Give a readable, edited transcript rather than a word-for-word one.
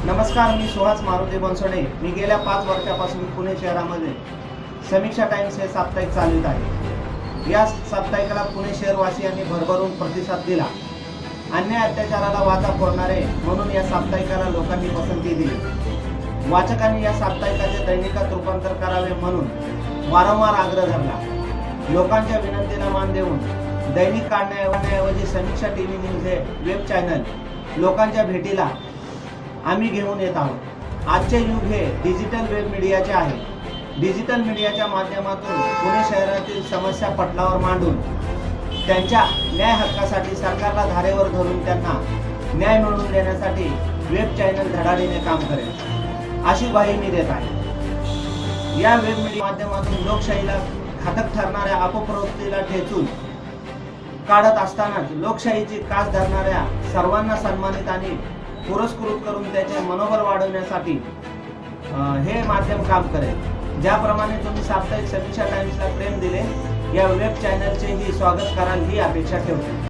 नमस्कार, मी सुहास मारुती बनसोडे। मी गेल्या 5 वर्षापासून पुणे शहरामध्ये समीक्षा टाइम्स हे साप्ताहिक चालवित आहे। या साप्ताहिकाला पुणे शहरवासियांनी भरभरून प्रतिसाद दिला। अन्याय अत्याचाराला वाचा फोडणारे म्हणून या साप्ताहिकाला लोकांनी पसंती दिली। वाचकांनी या साप्ताहिकाचे दैनिकात रूपांतर करावे म्हणून वारंवार आग्रह धरला। लोकांच्या विनंतीला मान देऊन दैनिक काढण्याऐवजी समीक्षा टीव्ही न्यूज हे वेब चॅनल लोकांच्या भेटीला आम्ही घेऊन येत आहोत। आजचे युग हे डिजिटल वेब मीडियाचे आहे। डिजिटल मीडियाच्या माध्यमातून पुणे शहरातील समस्या पटलावर मांडून त्यांच्या न्याय हक्कासाठी सरकारला धारेवर धरून त्यांना न्याय मिळवून देण्यासाठी वेब चॅनल धडाडीने काम करेल अशी ग्वाही मी देत आहे। या वेब मीडिया माध्यमातून लोकशाहीला घातक ठरणाऱ्या अपप्रवृत्तीला ठेचून काढत असतानाच लोकशाहीची कास धरणाऱ्या सर्वांना सन्मानित आणि पुरस्कृत करून त्याचे मनोबल वाढवण्यासाठी हे माध्यम काम करेल। ज्याप्रमाणे तुम्ही साप्ताहिक समीक्षा टाइम्सला प्रेम दिले, या वेब चॅनलचेही स्वागत कराल ही अपेक्षा ठेवतो।